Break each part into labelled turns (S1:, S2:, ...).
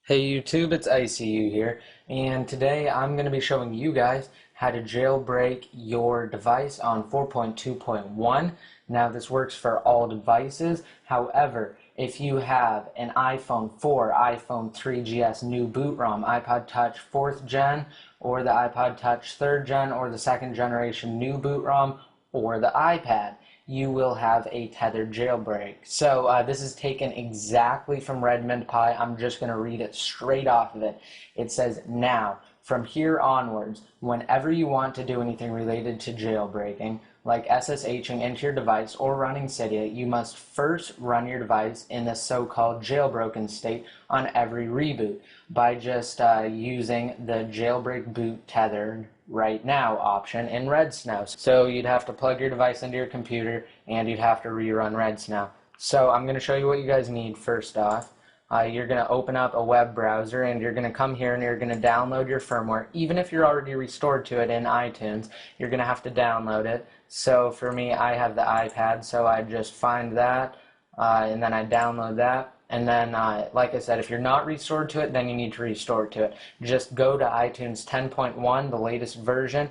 S1: Hey YouTube, it's ICU here, and today I'm going to be showing you guys how to jailbreak your device on 4.2.1. Now this works for all devices, however, if you have an iPhone 4, iPhone 3GS new boot ROM, iPod Touch 4th gen, or the iPod Touch 3rd gen, or the 2nd generation new boot ROM, or the iPad, you will have a tethered jailbreak. So this is taken exactly from Redmond Pi. I'm just going to read it straight off of it. It says, now, from here onwards, whenever you want to do anything related to jailbreaking, like SSHing into your device or running Cydia, you must first run your device in the so-called jailbroken state on every reboot by just using the jailbreak boot tethered right now option in Redsn0w. So you'd have to plug your device into your computer and you'd have to rerun Redsn0w. So I'm going to show you what you guys need first off. You're going to open up a web browser and you're going to come here and you're going to download your firmware. Even if you're already restored to it in iTunes, you're going to have to download it. So for me, I have the iPad, so I just find that and then I download that. And then, like I said, if you're not restored to it, then you need to restore to it. Just go to iTunes 10.1, the latest version.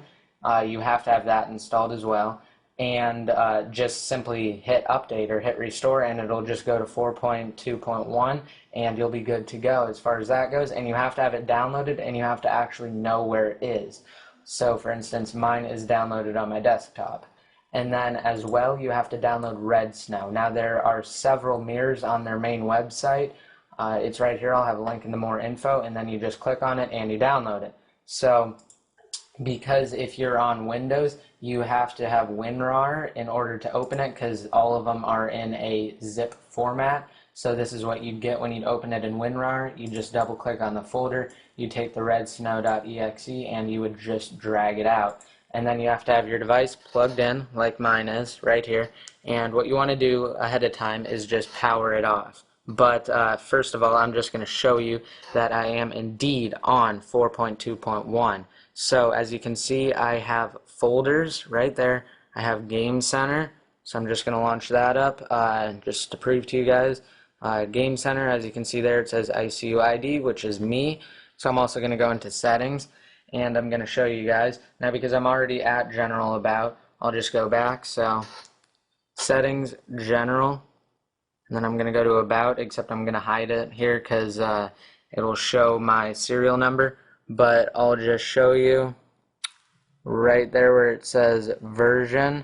S1: You have to have that installed as well. And just simply hit update or hit restore, and it'll just go to 4.2.1, and you'll be good to go as far as that goes. And you have to have it downloaded, and you have to actually know where it is. So, for instance, mine is downloaded on my desktop. And then as well, you have to download Redsn0w. Now there are several mirrors on their main website. It's right here. I'll have a link in the more info, and then you just click on it and you download it. So because if you're on Windows, you have to have WinRAR in order to open it, because all of them are in a zip format. So this is what you'd get when you'd open it in WinRAR. You just double click on the folder, you take the redsn0w.exe, and you would just drag it out. And then you have to have your device plugged in, like mine is, right here. And what you want to do ahead of time is just power it off. But first of all, I'm just going to show you that I am indeed on 4.2.1. So as you can see, I have folders right there. I have Game Center, so I'm just going to launch that up just to prove to you guys. Game Center, as you can see there, it says ICU ID, which is me. So I'm also going to go into Settings, and I'm going to show you guys. Now because I'm already at General About, I'll just go back. So Settings, General, and then I'm going to go to About, except I'm going to hide it here because it'll show my serial number. But I'll just show you right there where it says version.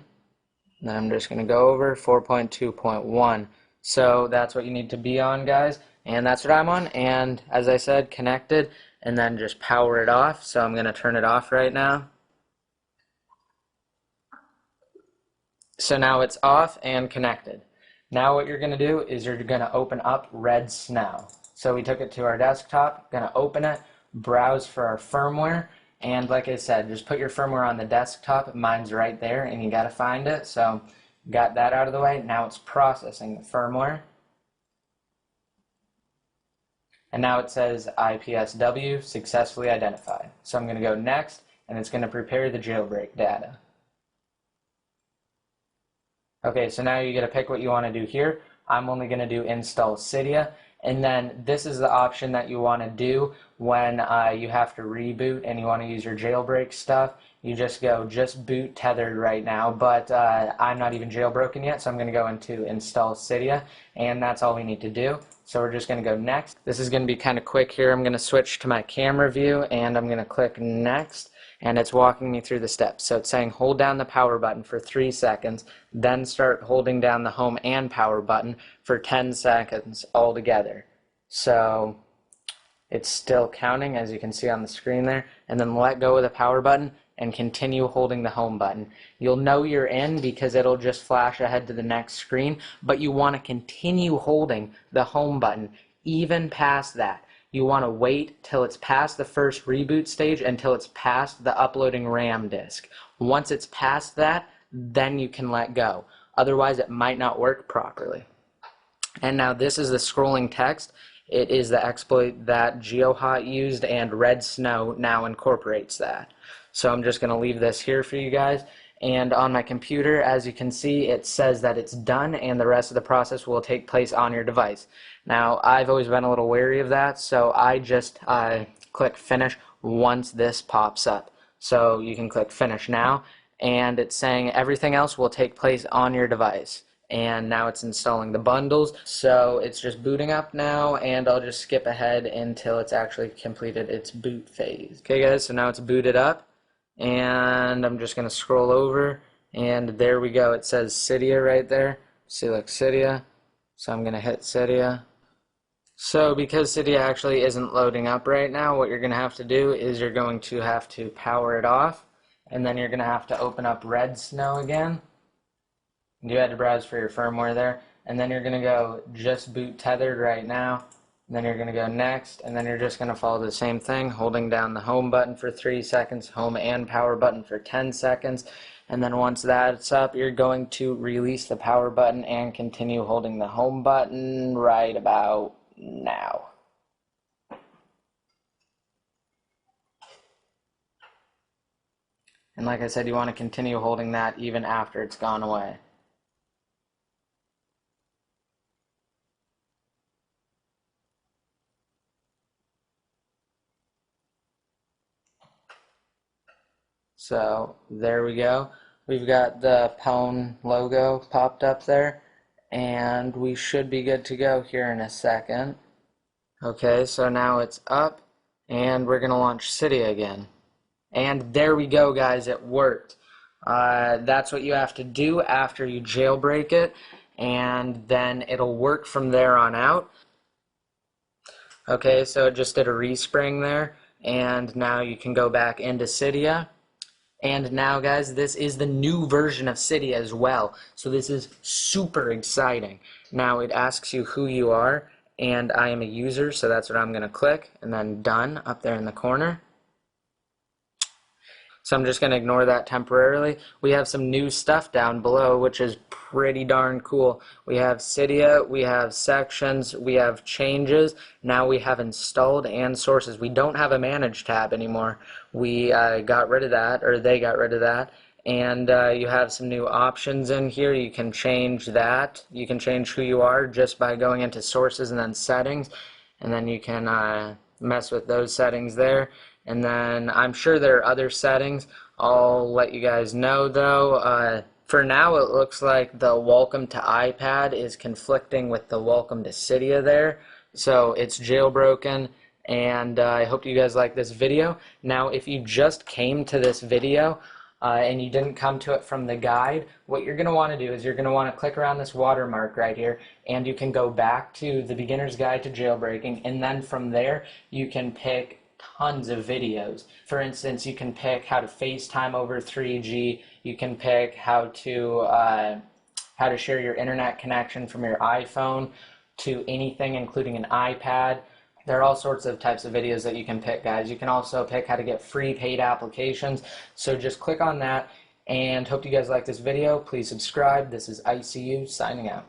S1: Then I'm just going to go over 4.2.1. So that's what you need to be on, guys. And that's what I'm on. And as I said, connected. And then just power it off. So I'm going to turn it off right now. So now it's off and connected. Now what you're going to do is you're going to open up Redsn0w. So we took it to our desktop. Going to open it. Browse for our firmware, and like I said, just put your firmware on the desktop. Mine's right there and you gotta find it. So got that out of the way. Now it's processing the firmware, and now it says IPSW successfully identified. So I'm going to go next, and it's going to prepare the jailbreak data. Okay, so now you get to pick what you want to do here. I'm only going to do install Cydia. And then this is the option that you want to do when you have to reboot and you want to use your jailbreak stuff. You just go just boot tethered right now, but I'm not even jailbroken yet, so I'm going to go into install Cydia, and that's all we need to do. So we're just going to go next. This is going to be kind of quick here. I'm going to switch to my camera view, and I'm going to click next, and it's walking me through the steps. So it's saying hold down the power button for 3 seconds, then start holding down the home and power button for 10 seconds altogether. So it's still counting, as you can see on the screen there, and then let go of the power button and continue holding the home button. You'll know you're in because it'll just flash ahead to the next screen, but you want to continue holding the home button even past that. You want to wait till it's past the first reboot stage, until it's past the uploading RAM disk. Once it's past that, then you can let go. Otherwise, it might not work properly. And now this is the scrolling text. It is the exploit that GeoHot used, and Redsn0w now incorporates that. So I'm just going to leave this here for you guys, and on my computer, as you can see, it says that it's done and the rest of the process will take place on your device. Now, I've always been a little wary of that, so I just click finish once this pops up. So you can click finish now, and it's saying everything else will take place on your device. And now it's installing the bundles, so it's just booting up now, and I'll just skip ahead until it's actually completed its boot phase. Okay guys, so now it's booted up, and I'm just going to scroll over, and there we go. It says Cydia right there. See, look, Cydia. So I'm going to hit Cydia. So because Cydia actually isn't loading up right now, what you're going to have to do is you're going to have to power it off, and then you're going to have to open up Redsn0w again. You had to browse for your firmware there, and then you're going to go just boot tethered right now, and then you're going to go next, and then you're just going to follow the same thing, holding down the home button for 3 seconds, home and power button for 10 seconds, and then once that's up, you're going to release the power button and continue holding the home button right about now. And like I said, you want to continue holding that even after it's gone away. So there we go. We've got the Pwn logo popped up there, and we should be good to go here in a second. Okay, so now it's up, and we're going to launch Cydia again. And there we go, guys, it worked. That's what you have to do after you jailbreak it, and then it'll work from there on out. Okay, so it just did a respring there, and now you can go back into Cydia. And now, guys, this is the new version of Cydia as well. So this is super exciting. Now it asks you who you are, and I am a user, so that's what I'm going to click, and then done up there in the corner. So I'm just going to ignore that temporarily. We have some new stuff down below, which is pretty darn cool. We have Cydia, we have sections, we have changes. Now we have installed and sources. We don't have a manage tab anymore. We got rid of that, or they got rid of that. And you have some new options in here. You can change that. You can change who you are just by going into sources and then settings. And then you can mess with those settings there. And then I'm sure there are other settings. I'll let you guys know though. For now it looks like the welcome to iPad is conflicting with the welcome to Cydia there. So it's jailbroken, and I hope you guys like this video. Now if you just came to this video and you didn't come to it from the guide, what you're going to want to do is you're going to want to click around this watermark right here, and you can go back to the beginner's guide to jailbreaking, and then from there you can pick tons of videos. For instance, you can pick how to FaceTime over 3G, you can pick how to share your internet connection from your iPhone to anything including an iPad. There are all sorts of types of videos that you can pick, guys. You can also pick how to get free paid applications. So just click on that, and hope you guys like this video. Please subscribe. This is ICU signing out.